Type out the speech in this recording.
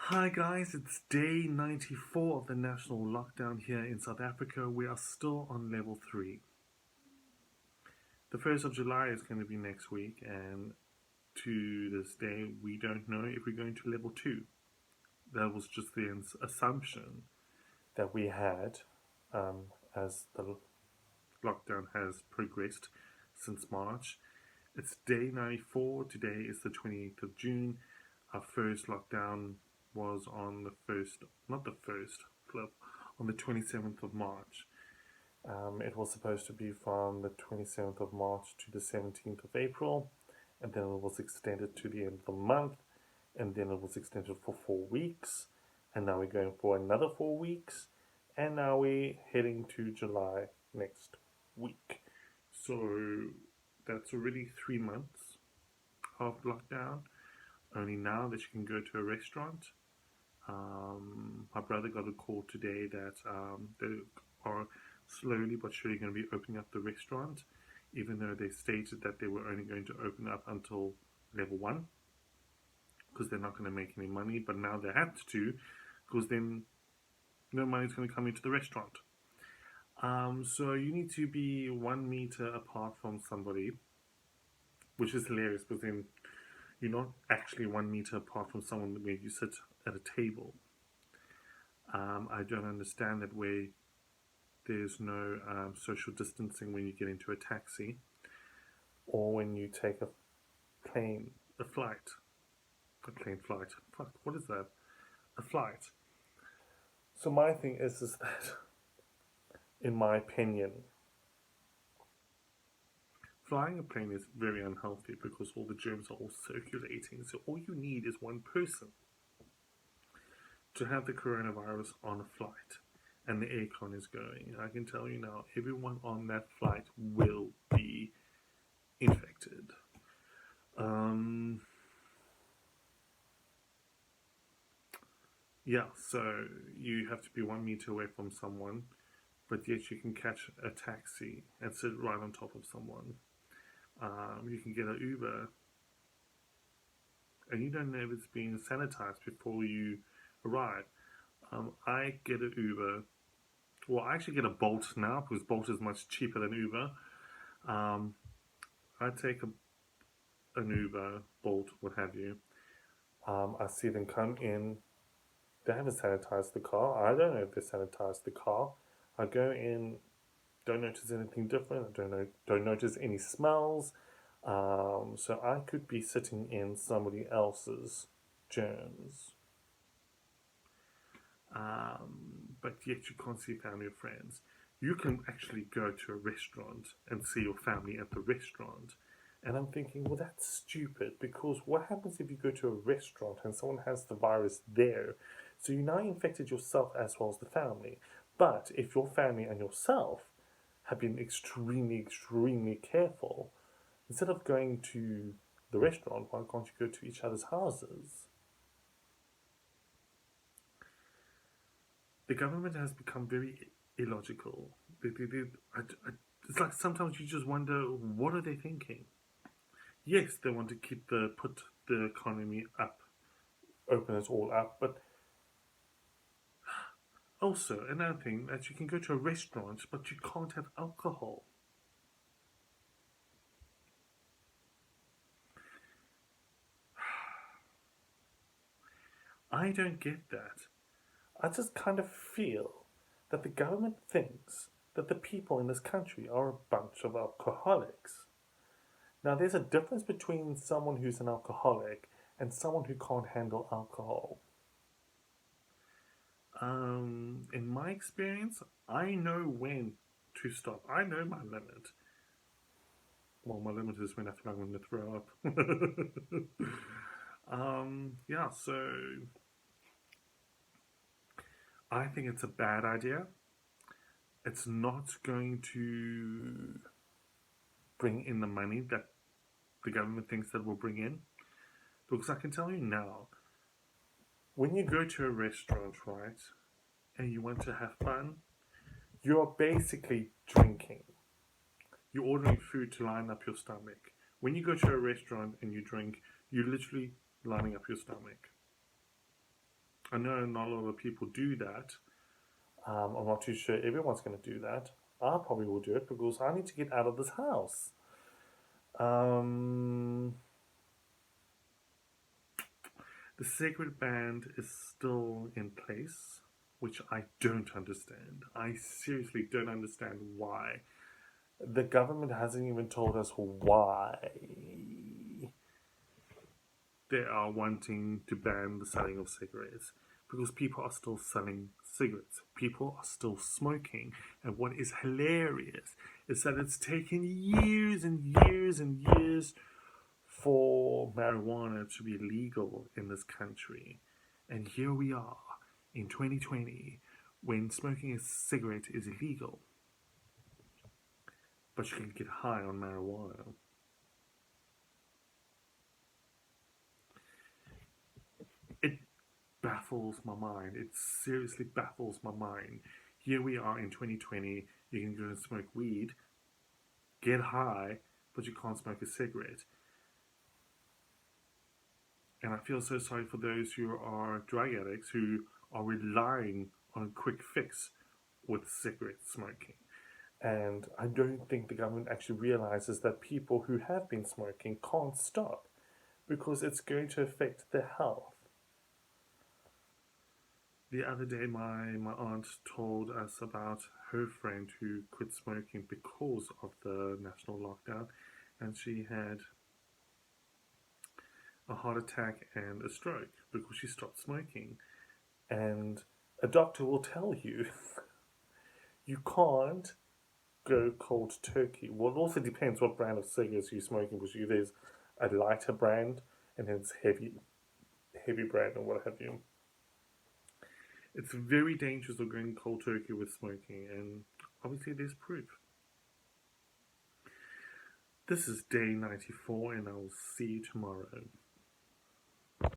Hi guys, it's day 94 of the national lockdown here in South Africa. We are still on level 3. The 1st of July is going to be next week, and to this day, we don't know if we're going to level 2. That was just the assumption that we had as the lockdown has progressed since March. It's day 94. Today is the 28th of June. Our first lockdown was on the first, not the first, flip, on the 27th of March. It was supposed to be from the 27th of March to the 17th of April, and then it was extended to the end of the month, and then it was extended for 4 weeks, and now we're going for another 4 weeks, and now we're heading to July next week. So that's already 3 months of lockdown. Only now that you can go to a restaurant. My brother got a call today that they are slowly but surely going to be opening up the restaurant, even though they stated that they were only going to open up until level 1 because they're not going to make any money. But now they have to, because then no money is going to come into the restaurant. So you need to be 1 meter apart from somebody, which is hilarious because then you're not actually 1 meter apart from someone where you sit at a table. I don't understand that way. There's no social distancing when you get into a taxi or when you take a plane, a flight. A plane flight. Fuck, what is that? A flight. So my thing is that, in my opinion, flying a plane is very unhealthy because all the germs are all circulating. So all you need is one person to have the coronavirus on a flight and the aircon is going. I can tell you now, everyone on that flight will be infected. Yeah, so you have to be 1 meter away from someone, but yet you can catch a taxi and sit right on top of someone. You can get an Uber, and you don't know if it's being sanitized before you arrive. I get an Uber. Well, I actually get a Bolt now because Bolt is much cheaper than Uber. I take an Uber, Bolt, what have you. I see them come in. They haven't sanitized the car. I don't know if they sanitized the car. I go in, don't notice anything different. I don't notice any smells. So I could be sitting in somebody else's germs. But yet you can't see family or friends. You can actually go to a restaurant and see your family at the restaurant. And I'm thinking, well, that's stupid because what happens if you go to a restaurant and someone has the virus there? So you now infected yourself as well as the family. But if your family and yourself have been extremely, extremely careful, instead of going to the restaurant, why can't you go to each other's houses? The government has become very illogical. It's like sometimes you just wonder, what are they thinking? Yes, they want to put the economy up, open it all up, but also another thing that you can go to a restaurant, but you can't have alcohol. I don't get that. I just kind of feel that the government thinks that the people in this country are a bunch of alcoholics. Now, there's a difference between someone who's an alcoholic and someone who can't handle alcohol. In my experience, I know when to stop. I know my limit. Well, my limit is when I feel like I'm going to throw up. Yeah, so I think it's a bad idea. It's not going to bring in the money that the government thinks that will bring in. Because I can tell you now, when you go to a restaurant, right, and you want to have fun, you're basically drinking. You're ordering food to line up your stomach. When you go to a restaurant and you drink, you're literally lining up your stomach. I know not a lot of people do that. I'm not too sure everyone's going to do that. I probably will do it because I need to get out of this house. Um, the cigarette ban is still in place, which I don't understand. I seriously don't understand why. The government hasn't even told us why they are wanting to ban the selling of cigarettes, because people are still selling cigarettes. People are still smoking. And what is hilarious is that it's taken years and years and years for marijuana to be legal in this country. And here we are in 2020 when smoking a cigarette is illegal, but you can get high on marijuana. It baffles my mind. It seriously baffles my mind. Here we are in 2020. You can go and smoke weed, get high, but you can't smoke a cigarette. And I feel so sorry for those who are drug addicts who are relying on a quick fix with cigarette smoking. And I don't think the government actually realizes that people who have been smoking can't stop because it's going to affect their health. The other day, my aunt told us about her friend who quit smoking because of the national lockdown, and she had a heart attack and a stroke because she stopped smoking. And a doctor will tell you you can't go cold turkey. Well, it also depends what brand of cigarettes you're smoking, because there's a lighter brand and then it's heavy brand and what have you. It's very dangerous of going cold turkey with smoking, and obviously there's proof. This is day 94, and I will see you tomorrow.